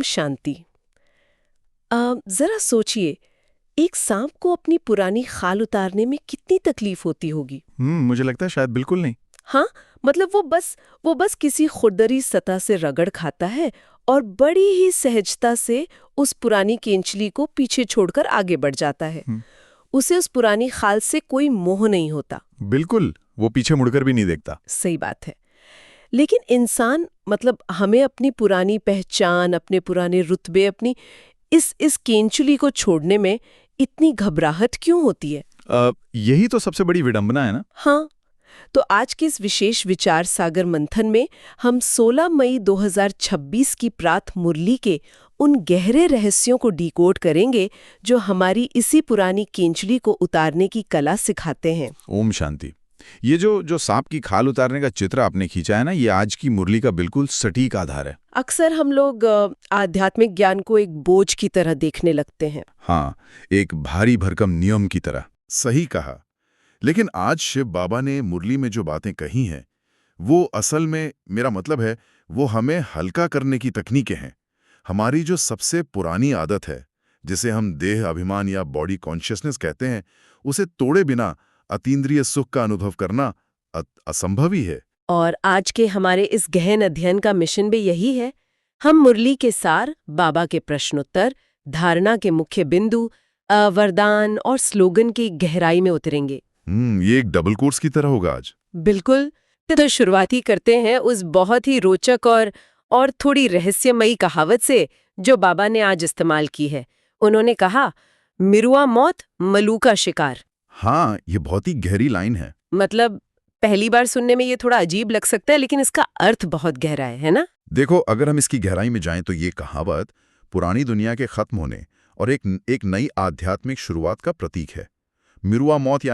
शांति। जरा सोचिए, एक सांप को अपनी पुरानी खाल उतारने में कितनी तकलीफ होती होगी। मुझे लगता है शायद बिल्कुल नहीं। हाँ, मतलब वो बस किसी खुरदरी सतह से रगड़ खाता है और बड़ी ही सहजता से उस पुरानी केंचली को पीछे छोड़कर आगे बढ़ जाता है। उसे उस पुरानी खाल से कोई मोह नहीं होता। बिल्कुल, वो पीछे मुड़कर भी नहीं देखता। सही बात है। लेकिन इंसान, मतलब हमें अपनी पुरानी पहचान, अपने पुराने रुतबे, अपनी इस केंचुली को छोड़ने में इतनी घबराहट क्यों होती है? यही तो सबसे बड़ी विडंबना है ना। हाँ, तो आज के इस विशेष विचार सागर मंथन में हम 16 मई 2026 की प्रात मुरली के उन गहरे रहस्यों को डिकोड करेंगे जो हमारी इसी पुरानी केंचुली को उतारने की कला सिखाते हैं। ओम शांति। ये जो सांप की खाल उतारने का चित्र आपने खींचा है ना, ये आज की मुरली का बिल्कुल सटीक आधार है। अक्सर हम लोग आध्यात्मिक ज्ञान को एक बोझ की तरह देखने लगते हैं। हाँ, एक भारी भरकम नियम की तरह। सही कहा। लेकिन आज शिव बाबा ने मुरली में जो बातें कही हैं, वो असल में, मेरा मतलब है, वो हमें हल्का करने की तकनीकें हैं। हमारी जो सबसे पुरानी आदत है, जिसे हम देह अभिमान या बॉडी कॉन्शियसनेस कहते हैं, उसे तोड़े बिना अतीन्द्रिय सुख का अनुभव करना असंभव ही है। और आज के हमारे इस गहन अध्ययन का मिशन भी यही है। हम मुरली के सार, बाबा के प्रश्नोत्तर, धारणा के मुख्य बिंदु, वरदान और स्लोगन की गहराई में उतरेंगे। ये एक डबल कोर्स की तरह होगा आज। बिल्कुल। तो शुरुआती करते हैं उस बहुत ही रोचक और थोड़ी रहस्यमयी कहावत से जो बाबा ने आज इस्तेमाल की है। उन्होंने कहा, मिरुआ मौत, मलू का शिकार। हाँ, ये बहुत ही गहरी लाइन है। मतलब पहली बार सुनने में ये थोड़ा अजीब लग सकता है, लेकिन इसका अर्थ बहुत गहरा है ना? देखो, अगर हम इसकी गहराई में जाएं तो ये कहावत पुरानी दुनिया के खत्म होने और एक नई आध्यात्मिक शुरुआत का प्रतीक है। मिरुआ मौत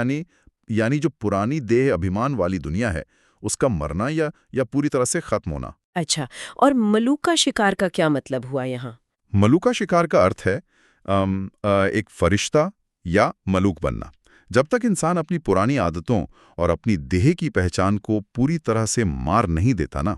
यानी जो पुरानी देह अभिमान वाली दुनिया है, उसका मरना या पूरी तरह से खत्म होना। अच्छा, और मलू का शिकार का क्या मतलब हुआ यहाँ? मलूक का शिकार का अर्थ है एक फरिश्ता या मलूक बनना। जब तक इंसान अपनी पुरानी आदतों और अपनी देह की पहचान को पूरी तरह से मार नहीं देता ना,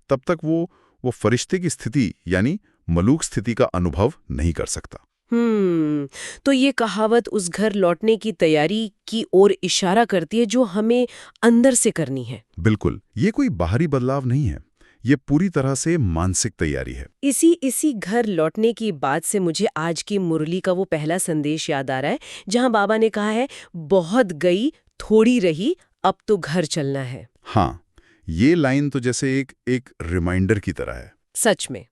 तब तक वो फरिश्ते की स्थिति यानी मलूक स्थिति का अनुभव नहीं कर सकता। तो ये कहावत उस घर लौटने की तैयारी की ओर इशारा करती है जो हमें अंदर से करनी है। बिल्कुल, ये कोई बाहरी बदलाव नहीं है, ये पूरी तरह से मानसिक तैयारी है। इसी घर लौटने की बात से मुझे आज की मुरली का वो पहला संदेश याद आ रहा है, जहां बाबा ने कहा है, बहुत गई थोड़ी रही, अब तो घर चलना है। हाँ, ये लाइन तो जैसे एक रिमाइंडर की तरह है। सच में,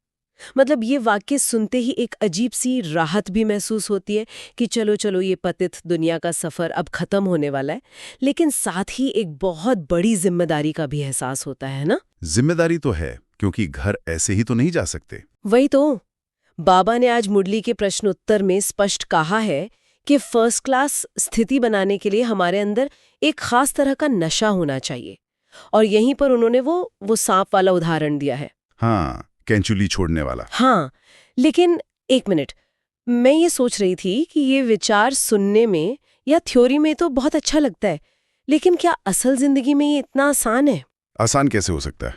मतलब ये वाक्य सुनते ही एक अजीब सी राहत भी महसूस होती है कि चलो ये पतित दुनिया का सफर अब खत्म होने वाला है। लेकिन साथ ही एक बहुत बड़ी जिम्मेदारी का भी एहसास होता है ना? जिम्मेदारी तो है, क्योंकि घर ऐसे ही तो नहीं जा सकते। वही तो बाबा ने आज मुरली के प्रश्नोत्तर में स्पष्ट कहा है कि फर्स्ट क्लास स्थिति बनाने के लिए हमारे अंदर एक खास तरह का नशा होना चाहिए। और यहीं पर उन्होंने वो सांप वाला उदाहरण दिया है। हाँ, केंचुली छोड़ने वाला। हाँ, लेकिन एक मिनट, मैं ये सोच रही थी कि ये विचार सुनने में या थ्योरी में तो बहुत अच्छा लगता है, लेकिन क्या असल जिंदगी में ये इतना आसान है? आसान कैसे हो सकता है?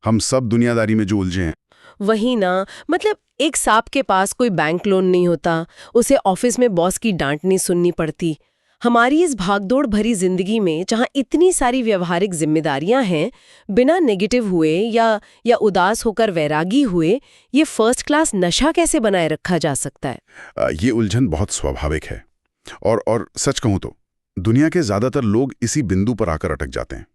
हम सब दुनियादारी में जो उलझे हैं। वही ना, मतलब एक सांप के पास कोई बैंक लोन नहीं होता, उसे ऑफिस में बॉस की डांट नहीं सुननी पड़ती। हमारी इस भागदौड़ भरी जिंदगी में जहां इतनी सारी व्यवहारिक जिम्मेदारियां हैं, बिना नेगेटिव हुए या उदास होकर वैरागी हुए, ये फर्स्ट क्लास नशा कैसे बनाए रखा जा सकता है? ये उलझन बहुत स्वाभाविक है और सच कहूं तो दुनिया के ज्यादातर लोग इसी बिंदु पर आकर अटक जाते हैं।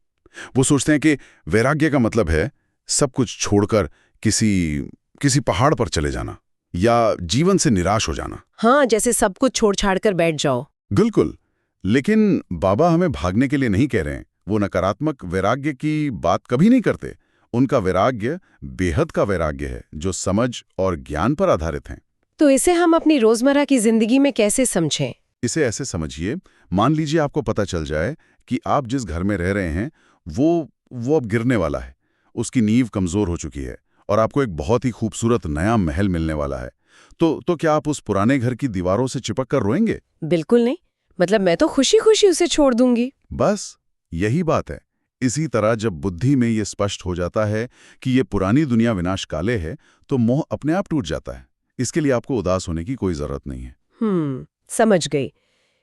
वो सोचते हैं कि वैराग्य का मतलब है सब कुछ छोड़कर किसी पहाड़ पर चले जाना या जीवन से निराश हो जाना। हाँ, जैसे सब कुछ छोड़ छाड़ कर बैठ जाओ। बिल्कुल, लेकिन बाबा हमें भागने के लिए नहीं कह रहे हैं। वो नकारात्मक वैराग्य की बात कभी नहीं करते। उनका वैराग्य बेहद का वैराग्य है, जो समझ और ज्ञान पर आधारित है। तो इसे हम अपनी रोजमर्रा की जिंदगी में कैसे समझें? इसे ऐसे समझिए, मान लीजिए आपको पता चल जाए कि आप जिस घर में रह रहे हैं वो अब गिरने वाला है, उसकी नींव कमजोर हो चुकी है और आपको एक बहुत ही खूबसूरत नया महल मिलने वाला है। तो क्या आप उस पुराने घर की दीवारों से चिपक कर रोएंगे? बिल्कुल नहीं, मतलब मैं तो खुशी खुशी उसे छोड़ दूंगी। बस यही बात है। इसी तरह जब बुद्धि में ये स्पष्ट हो जाता है कि ये पुरानी दुनिया विनाशकाले है, तो मोह अपने आप टूट जाता है। इसके लिए आपको उदास होने की कोई जरूरत नहीं है। समझ गई।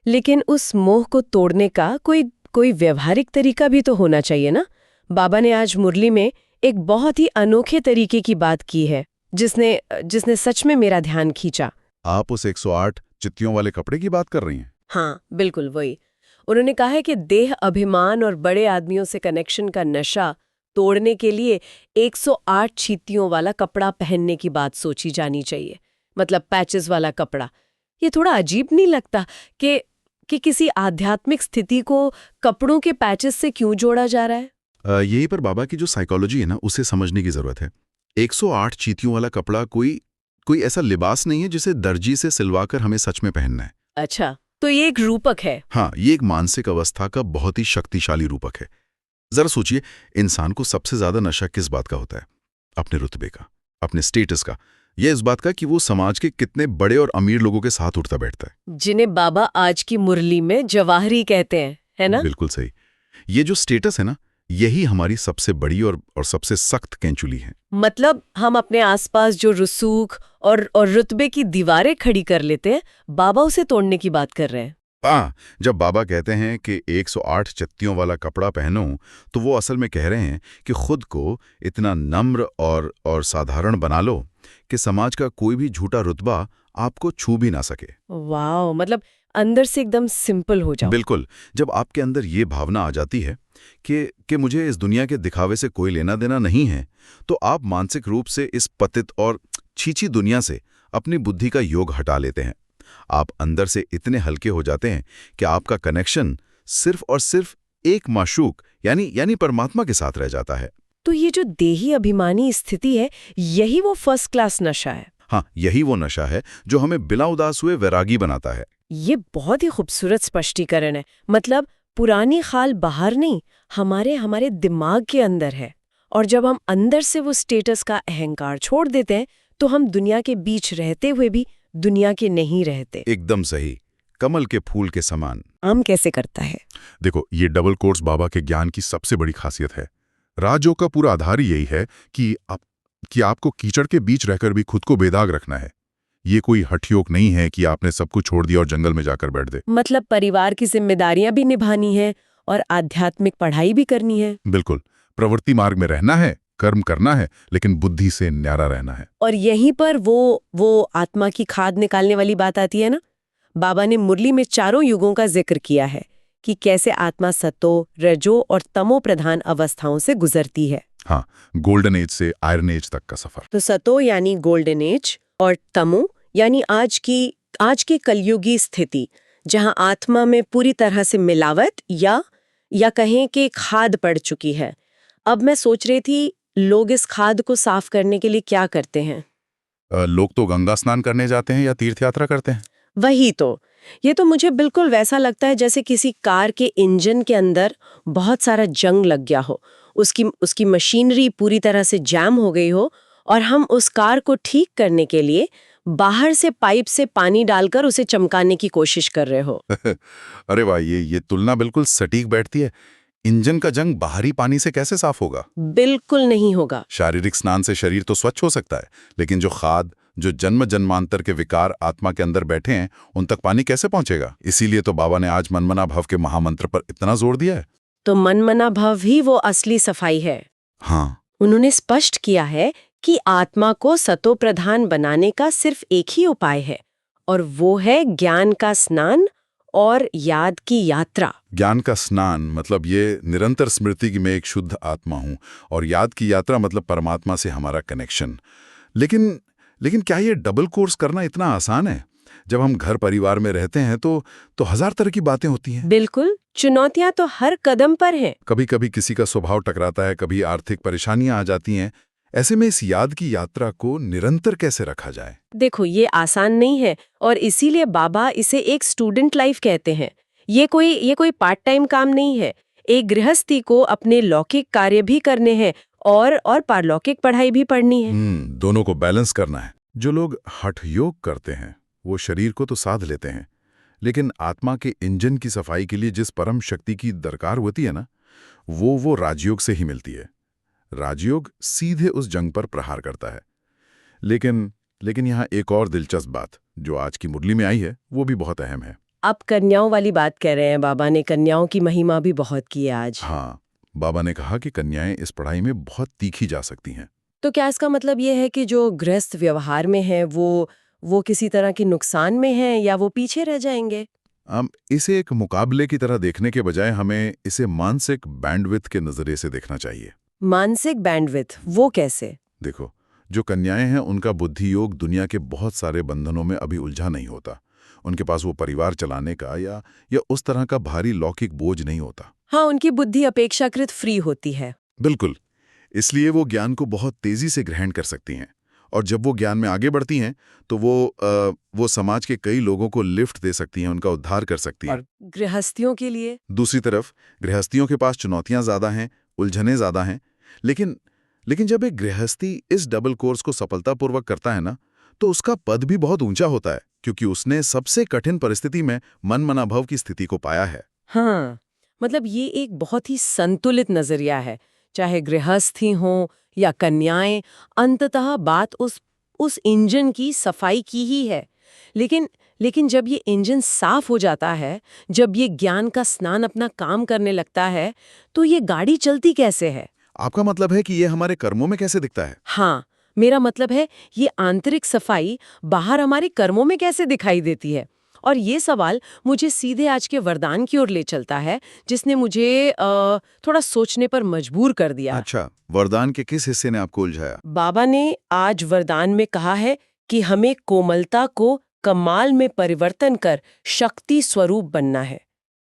लेकिन उस मोह को तोड़ने का कोई व्यवहारिक तरीका भी तो होना चाहिए ना। बाबा ने आज मुरली में एक बहुत ही अनोखे तरीके की बात की है, जिसने सच में मेरा ध्यान खींचा। आप उस 108 चित्तियों वाले कपड़े की बात कर रही हैं? हाँ, बिल्कुल वही। उन्होंने कहा है कि देह अभिमान और बड़े आदमियों से कनेक्शन का नशा तोड़ने के लिए 108 चींटियों वाला कपड़ा पहनने की बात सोची जानी चाहिए। मतलब पैचेस वाला कपड़ा। ये थोड़ा अजीब नहीं लगता कि किसी आध्यात्मिक स्थिति को कपड़ों के पैचेस से क्यों जोड़ा जा रहा है? यही पर बाबा की जो साइकोलॉजी है ना, उसे समझने की जरूरत है। 108 चींटियों वाला कपड़ा कोई ऐसा लिबास नहीं है जिसे दर्जी से सिलवाकर हमें सच में पहनना है। अच्छा, तो ये एक रूपक है। हाँ, ये एक मानसिक अवस्था का बहुत ही शक्तिशाली रूपक है। जरा सोचिए, इंसान को सबसे ज्यादा नशा किस बात का होता है? अपने रुतबे का, अपने स्टेटस का, या इस बात का कि वो समाज के कितने बड़े और अमीर लोगों के साथ उठता बैठता है, जिन्हें बाबा आज की मुरली में जवाहरी कहते हैं, है ना? बिल्कुल सही। ये जो स्टेटस है ना, यही हमारी सबसे बड़ी और सबसे सख्त कैंचुली है। मतलब हम अपने आसपास जो रसूख और रुतबे की दीवारें खड़ी कर लेते हैं, बाबा उसे तोड़ने की बात कर रहे हैं। जब बाबा कहते हैं कि 108 चत्तियों वाला कपड़ा पहनो, तो वो असल में कह रहे हैं कि खुद को इतना नम्र और साधारण बना लो कि समाज का कोई भी झूठा रुतबा आपको छू भी ना सके। वाह, मतलब अंदर से एकदम सिंपल हो जाओ। बिल्कुल। जब आपके अंदर ये भावना आ जाती है कि मुझे इस दुनिया के दिखावे से कोई लेना देना नहीं है, तो आप मानसिक रूप से इस पतित और छीछी दुनिया से अपनी बुद्धि का योग हटा लेते हैं। आप अंदर से इतने हल्के हो जाते हैं कि आपका कनेक्शन सिर्फ और सिर्फ एक माशूक यानी परमात्मा के साथ रह जाता है। तो ये जो देही अभिमानी स्थिति है, यही वो फर्स्ट क्लास नशा है। हाँ, यही वो नशा है जो हमें बिना उदास हुए वैरागी बनाता है। ये बहुत ही खूबसूरत स्पष्टीकरण है। मतलब पुरानी खाल बाहर नहीं, हमारे दिमाग के अंदर है। और जब हम अंदर से वो स्टेटस का अहंकार छोड़ देते हैं, तो हम दुनिया के बीच रहते हुए भी दुनिया के नहीं रहते। एकदम सही, कमल के फूल के समान। आम कैसे करता है? देखो, ये डबल कोर्स बाबा के ज्ञान की सबसे बड़ी खासियत है। राजयोग का पूरा आधार यही है कि आपको कीचड़ के बीच रहकर भी खुद को बेदाग रखना है। ये कोई हठयोग नहीं है कि आपने सब कुछ छोड़ दिया और जंगल में जाकर बैठ दे। मतलब परिवार की जिम्मेदारियां भी निभानी है और आध्यात्मिक पढ़ाई भी करनी है। बिल्कुल, प्रवृत्ति मार्ग में रहना है, कर्म करना है, लेकिन बुद्धि से न्यारा रहना है। और यहीं पर वो आत्मा की खाद निकालने वाली बात आती है ना। बाबा ने मुरली में चारों युगों का जिक्र किया है कि कैसे आत्मा सतो, रजो और तमो प्रधान अवस्थाओं से गुजरती है। हाँ, गोल्डन एज से आयरन एज तक का सफर। तो सतो यानी गोल्डन एज और तमो यानी आज की कलयुगी स्थिति, जहां आत्मा में पूरी तरह से मिलावट या कहें कि खाद पड़ चुकी है। अब मैं सोच रही थी, लोग इस खाद को साफ करने के लिए क्या करते हैं? लोग तो गंगा स्नान करने जाते हैं या तीर्थ यात्रा करते हैं। वही तो। ये तो मुझे बिल्कुल वैसा लगता है जैसे किसी कार के इंजन के अंदर बहुत सारा जंग लग गया हो, उसकी मशीनरी पूरी तरह से जैम हो गई हो, और हम उस कार को ठीक करने के लिए बाहर से पाइप से पानी डालकर उसे चमकाने की कोशिश कर रहे हो। अरे वाह, ये तुलना बिल्कुल सटीक बैठती है। इंजन का जंग बाहरी पानी से कैसे साफ होगा? बिल्कुल नहीं होगा। शारीरिक स्नान से शरीर तो स्वच्छ हो सकता है, लेकिन जो खाद, जो जन्म जन्मांतर के विकार आत्मा के अंदर बैठे हैं, उन तक पानी कैसे पहुंचेगा? इसीलिए तो बाबा ने आज मनमना भव के महामंत्र पर इतना जोर दिया है। तो मनमना भव ही वो असली सफाई है। हाँ, उन्होंने स्पष्ट किया है कि आत्मा को सतो प्रधान बनाने का सिर्फ एक ही उपाय है, और वो है ज्ञान का स्नान और याद की यात्रा। ज्ञान का स्नान मतलब ये निरंतर स्मृति की मैं एक शुद्ध आत्मा हूं, और याद की यात्रा मतलब परमात्मा से हमारा कनेक्शन। लेकिन क्या ये डबल कोर्स करना इतना आसान है? जब हम घर परिवार में रहते हैं तो हजार तरह की बातें होती हैं। बिल्कुल, चुनौतियां तो हर कदम पर हैं। कभी कभी किसी का स्वभाव टकराता है, कभी आर्थिक परेशानियां आ जाती हैं। ऐसे में इस याद की यात्रा को निरंतर कैसे रखा जाए? देखो, ये आसान नहीं है, और इसीलिए बाबा इसे एक स्टूडेंट लाइफ कहते हैं। ये कोई पार्ट टाइम काम नहीं है। एक गृहस्थी को अपने लौकिक कार्य भी करने हैं और पारलौकिक पढ़ाई भी पढ़नी है। दोनों को बैलेंस करना है। जो लोग हठ योग करते हैं वो शरीर को तो साध लेते हैं, लेकिन आत्मा के इंजन की सफाई के लिए जिस परम शक्ति की दरकार होती है ना, वो राजयोग से ही मिलती है। राजयोग सीधे उस जंग पर प्रहार करता है। लेकिन यहाँ एक और दिलचस्प बात जो आज की मुरली में आई है वो भी बहुत अहम है। अब कन्याओं वाली बात कह रहे हैं बाबा ने, कन्याओं की महिमा भी बहुत की है आज। हाँ, बाबा ने कहा कि कन्याएं इस पढ़ाई में बहुत तीखी जा सकती हैं। तो क्या इसका मतलब ये है कि जो गृहस्थ व्यवहार में है वो किसी तरह के नुकसान में है या वो पीछे रह जाएंगे? हम इसे एक मुकाबले की तरह देखने के बजाय हमें इसे मानसिक बैंडविड्थ के नजरिए से देखना चाहिए। मानसिक बैंडविड्थ वो कैसे? देखो, जो कन्याएं हैं उनका बुद्धि योग दुनिया के बहुत सारे बंधनों में अभी उलझा नहीं होता। उनके पास वो परिवार चलाने का या उस तरह का भारी लौकिक बोझ नहीं होता। हाँ, उनकी बुद्धि अपेक्षाकृत फ्री होती है। बिल्कुल। इसलिए वो ज्ञान को बहुत तेजी से ग्रहण कर सकती हैं। और जब वो ज्ञान में आगे बढ़ती हैं तो वो समाज के कई लोगों को लिफ्ट दे सकती हैं, उनका उद्धार कर सकती हैं। और गृहस्थियों के लिए? दूसरी तरफ गृहस्थियों के पास चुनौतियां ज्यादा हैं, उलझनें ज्यादा हैं। लेकिन जब एक गृहस्थी इस डबल कोर्स को सफलतापूर्वक करता है ना, तो उसका पद भी बहुत ऊंचा होता है, क्योंकि उसने सबसे कठिन परिस्थिति में मन मनाभव की स्थिति को पाया है। हाँ, मतलब ये एक बहुत ही संतुलित नजरिया है। चाहे गृहस्थी हो या कन्याएं, अंततः बात उस इंजन की सफाई की ही है। लेकिन जब ये इंजन साफ हो जाता है, जब ये ज्ञान का स्नान अपना काम करने लगता है, तो ये गाड़ी चलती कैसे है? आपका मतलब है कि ये हमारे कर्मों में कैसे दिखता है? हाँ, मेरा मतलब है ये आंतरिक सफाई बाहर हमारे कर्मों में कैसे दिखाई देती है। और ये सवाल मुझे सीधे आज के वरदान की ओर ले चलता है, जिसने मुझे थोड़ा सोचने पर मजबूर कर दिया। अच्छा, वरदान के किस हिस्से ने आपको उलझाया? बाबा ने आज वरदान में कहा है कि हमें कोमलता को कमाल में परिवर्तन कर शक्ति स्वरूप बनना है।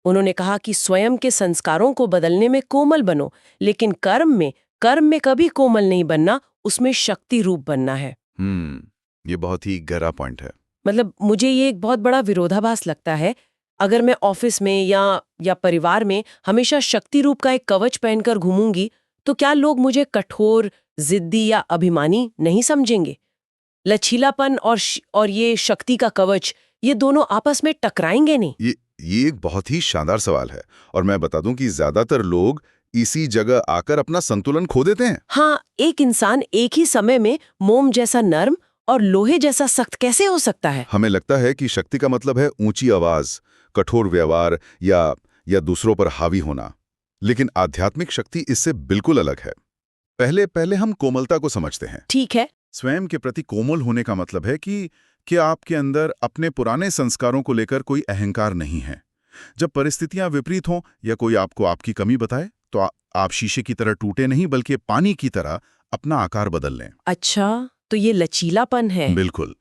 उन्होंने कहा कि स्वयं के संस्कारों को बदलने में कोमल बनो, लेकिन कर्म में कभी कोमल नहीं बनना, उसमें शक्ति रूप बनना है। ये बहुत ही गहरा पॉइंट है। मतलब मुझे ये एक बहुत बड़ा विरोधाभास लगता है। अगर मैं ऑफिस में या परिवार में हमेशा शक्ति रूप का एक कवच पहनकर घूमूंगी, तो क्या लोग मुझे कठोर, जिद्दी या अभिमानी नहीं समझेंगे? लचीलापन और ये शक्ति का कवच, ये दोनों आपस में टकराएंगे नहीं? ये एक बहुत ही शानदार सवाल है, और मैं बता दूं कि ज्यादातर लोग इसी जगह आकर अपना संतुलन खो देते हैं। हाँ, एक इंसान एक ही समय में मोम जैसा नर्म और लोहे जैसा सख्त कैसे हो सकता है? हमें लगता है कि शक्ति का मतलब है ऊंची आवाज, कठोर व्यवहार या दूसरों पर हावी होना। लेकिन आध्यात्मिक शक्ति इससे बिल्कुल अलग है। पहले हम कोमलता को समझते हैं। ठीक है। स्वयं के प्रति कोमल होने का मतलब है कि आपके अंदर अपने पुराने संस्कारों को लेकर कोई अहंकार नहीं है। जब परिस्थितियां विपरीत हों या कोई आपको आपकी कमी बताए, तो आप शीशे की तरह टूटे नहीं, बल्कि पानी की तरह अपना आकार बदल लें। अच्छा, तो ये लचीलापन है। बिल्कुल।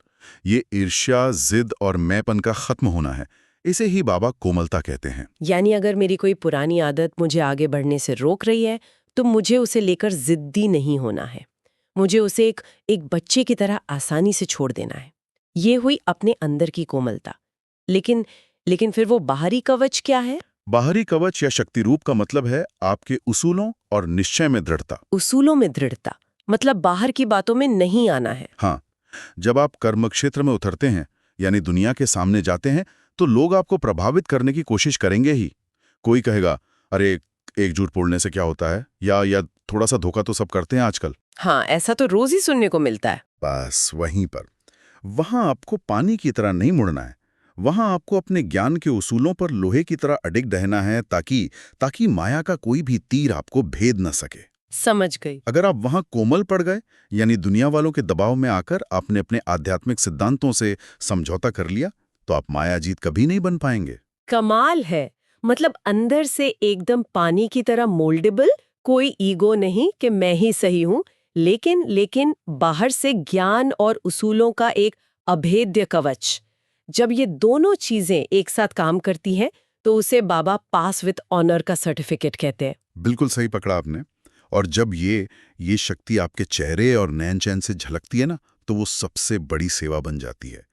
ये ईर्ष्या, जिद और मैंपन का खत्म होना है। इसे ही बाबा कोमलता कहते हैं। यानी अगर मेरी कोई पुरानी आदत मुझे आगे बढ़ने से रोक रही है, तो मुझे उसे लेकर जिद्दी नहीं होना है। मुझे उसे एक बच्चे की तरह आसानी से छोड़ देना है। ये हुई अपने अंदर की कोमलता। लेकिन फिर वो बाहरी कवच क्या है? बाहरी कवच या शक्ति रूप का मतलब है आपके उसूलों और निश्चय में दृढ़ता। उसूलों में दृढ़ता मतलब बाहर की बातों में नहीं आना है। हाँ, जब आप कर्म क्षेत्र में उतरते हैं, यानी दुनिया के सामने जाते हैं, तो लोग आपको प्रभावित करने की कोशिश करेंगे ही। कोई कहेगा, अरे एक झूठ बोलने से क्या होता है, या थोड़ा सा धोखा तो सब करते हैं आजकल। हाँ, ऐसा तो रोज ही सुनने को मिलता है। बस वहीं पर, वहां आपको पानी की तरह नहीं मुड़ना है। वहां आपको अपने ज्ञान के उसूलों पर लोहे की तरह अडिग रहना है, ताकि माया का कोई भी तीर आपको भेद न सके। समझ गई। अगर आप वहां कोमल पड़ गए, यानी दुनिया वालों के दबाव में आकर आपने अपने आध्यात्मिक सिद्धांतों से समझौता कर लिया, तो आप मायाजीत कभी नहीं बन पाएंगे। कमाल है। मतलब अंदर से एकदम पानी की तरह मोल्डेबल, कोई ईगो नहीं कि मैं ही सही हूं, लेकिन बाहर से ज्ञान और उसूलों का एक अभेद्य कवच। जब ये दोनों चीजें एक साथ काम करती हैं, तो उसे बाबा पास विद ऑनर का सर्टिफिकेट कहते हैं। बिल्कुल सही पकड़ा आपने। और जब ये शक्ति आपके चेहरे और नैन चैन से झलकती है ना, तो वो सबसे बड़ी सेवा बन जाती है,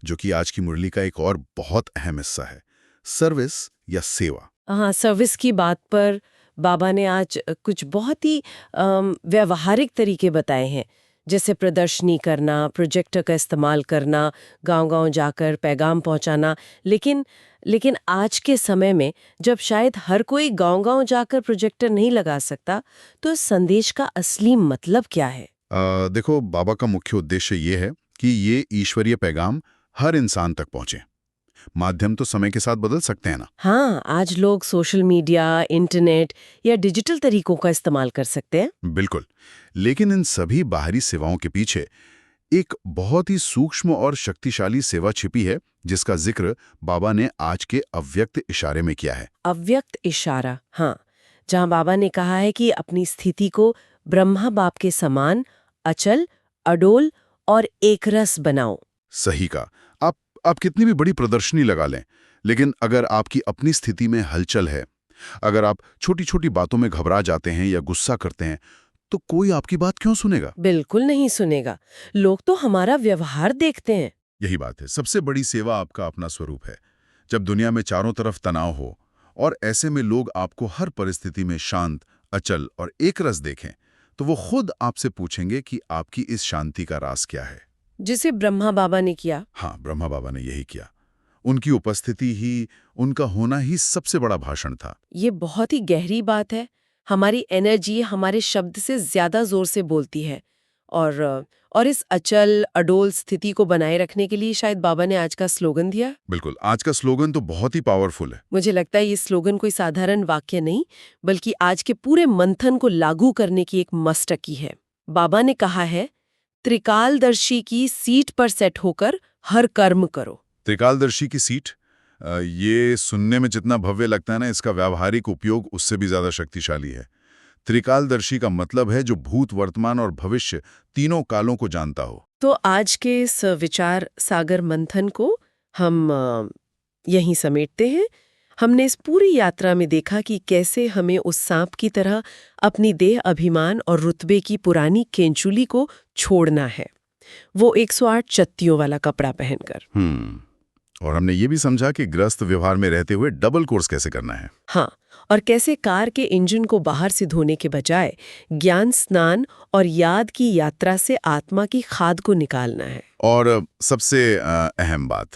जो कि आज की मुरली का एक और बहुत अहम हिस्सा है, सर्विस या सेवा। हाँ, सर्विस की बात पर बाबा ने आज कुछ बहुत ही व्यवहारिक तरीके बताए हैं, जैसे प्रदर्शनी करना, प्रोजेक्टर का इस्तेमाल करना, गांव-गांव जाकर पैगाम पहुंचाना। लेकिन आज के समय में जब शायद हर कोई गांव-गांव जाकर प्रोजेक्टर नहीं लगा सकता, तो इस संदेश का असली मतलब क्या है? देखो, बाबा का मुख्य उद्देश्य ये है कि ये ईश्वरीय पैगाम हर इंसान तक पहुंचे। माध्यम तो समय के साथ बदल सकते हैं ना। हाँ, आज लोग सोशल मीडिया, इंटरनेट या डिजिटल तरीकों का इस्तेमाल कर सकते हैं। बिल्कुल, लेकिन इन सभी बाहरी सेवाओं के पीछे एक बहुत ही सूक्ष्म और शक्तिशाली सेवा छिपी है, जिसका जिक्र बाबा ने आज के अव्यक्त इशारे में किया है। अव्यक्त इशारा, हाँ, जहाँ बाबा ने कहा है कि अपनी स्थिति को ब्रह्मा बाप के समान अचल, अडोल और एकरस बनाओ। सही का। आप कितनी भी बड़ी प्रदर्शनी लगा लें, लेकिन अगर आपकी अपनी स्थिति में हलचल है, अगर आप छोटी छोटी बातों में घबरा जाते हैं या गुस्सा करते हैं, तो कोई आपकी बात क्यों सुनेगा? बिल्कुल नहीं सुनेगा। लोग तो हमारा व्यवहार देखते हैं। यही बात है, सबसे बड़ी सेवा आपका अपना स्वरूप है। जब दुनिया में चारों तरफ तनाव हो और ऐसे में लोग आपको हर परिस्थिति में शांत, अचल और एकरस देखें, तो वो खुद आपसे पूछेंगे कि आपकी इस शांति का राज क्या है। जिसे ब्रह्मा बाबा ने किया। हाँ, ब्रह्मा बाबा ने यही किया। उनकी उपस्थिति ही, उनका होना ही सबसे बड़ा भाषण था। ये बहुत ही गहरी बात है। हमारी एनर्जी हमारे शब्द से ज्यादा जोर से बोलती है। और इस अचल, अडोल स्थिति को बनाए रखने के लिए शायद बाबा ने आज का स्लोगन दिया। बिल्कुल, आज का स्लोगन तो बहुत ही पावरफुल है। मुझे लगता है ये स्लोगन कोई साधारण वाक्य नहीं, बल्कि आज के पूरे मंथन को लागू करने की एक मस्तकी है। बाबा ने कहा है, त्रिकालदर्शी की सीट पर सेट होकर हर कर्म करो। त्रिकालदर्शी की सीट, ये सुनने में जितना भव्य लगता है ना, इसका व्यावहारिक उपयोग उससे भी ज्यादा शक्तिशाली है। त्रिकालदर्शी का मतलब है जो भूत, वर्तमान और भविष्य तीनों कालों को जानता हो। तो आज के इस विचार सागर मंथन को हम यहीं समेटते हैं। हमने इस पूरी यात्रा में देखा कि कैसे हमें उस सांप की तरह अपनी देह, अभिमान और रुतबे की पुरानी केंचुली को छोड़ना है, वो 108 चत्तियों वाला कपड़ा पहनकर। और हमने ये भी समझा कि ग्रस्त व्यवहार में रहते हुए डबल कोर्स कैसे करना है। हाँ, और कैसे कार के इंजन को बाहर से धोने के बजाय ज्ञान स्नान और याद की यात्रा से आत्मा की खाद को निकालना है। और सबसे अहम बात,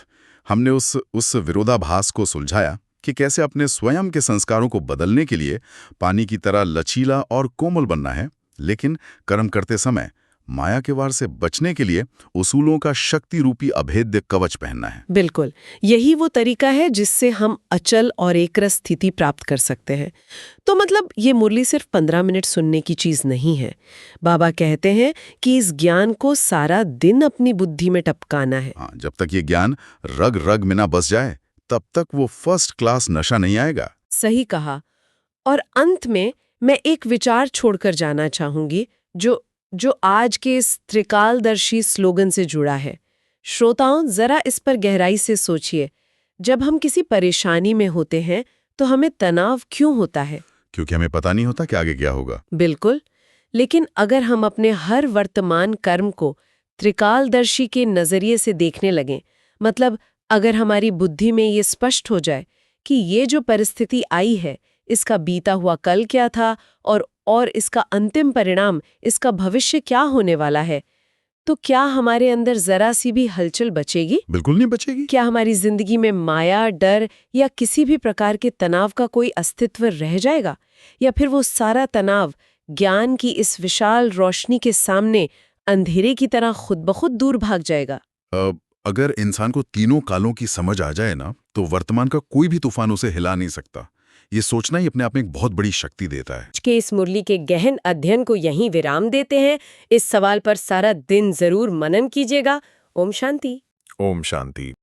हमने उस विरोधाभास को सुलझाया कि कैसे अपने स्वयं के संस्कारों को बदलने के लिए पानी की तरह लचीला और कोमल बनना है, लेकिन कर्म करते समय माया के वार से बचने के लिए उसूलों का शक्ति रूपी अभेद्य कवच पहनना है। बिल्कुल, यही वो तरीका है जिससे हम अचल और एकरस स्थिति प्राप्त कर सकते हैं। तो मतलब ये मुरली सिर्फ 15 मिनट सुनने की चीज नहीं है। बाबा कहते हैं कि इस ज्ञान को सारा दिन अपनी बुद्धि में टपकाना है। हाँ, जब तक ये ज्ञान रग रग में ना बस जाए, तब तक वो फर्स्ट क्लास नशा नहीं आएगा। सही कहा। और अंत में मैं एक विचार छोड़कर जाना चाहूंगी जो आज के इस त्रिकालदर्शी स्लोगन से जुड़ा है। श्रोताओं, जरा इस पर गहराई से सोचिए। जब हम किसी परेशानी में होते हैं तो हमें तनाव क्यों होता है? क्योंकि हमें पता नहीं होता कि आगे क्या होगा। बिल्कुल। लेकिन अगर हम अपने हर वर्तमान कर्म को त्रिकालदर्शी के नजरिए से देखने लगें, मतलब अगर हमारी बुद्धि में ये स्पष्ट हो जाए कि ये जो परिस्थिति आई है, इसका बीता हुआ कल क्या था और इसका अंतिम परिणाम, इसका भविष्य क्या होने वाला है, तो क्या हमारे अंदर जरा सी भी हलचल बचेगी? बिल्कुल नहीं बचेगी। क्या हमारी जिंदगी में माया, डर या किसी भी प्रकार के तनाव का कोई अस्तित्व रह जाएगा? या फिर वो सारा तनाव ज्ञान की इस विशाल रोशनी के सामने अंधेरे की तरह खुद ब खुद दूर भाग जाएगा? अगर इंसान को तीनों कालों की समझ आ जाए ना, तो वर्तमान का कोई भी तूफान उसे हिला नहीं सकता। ये सोचना ही अपने आप में एक बहुत बड़ी शक्ति देता है। आज के इस मुरली के गहन अध्ययन को यहीं विराम देते हैं। इस सवाल पर सारा दिन जरूर मनन कीजिएगा। ओम शांति। ओम शांति।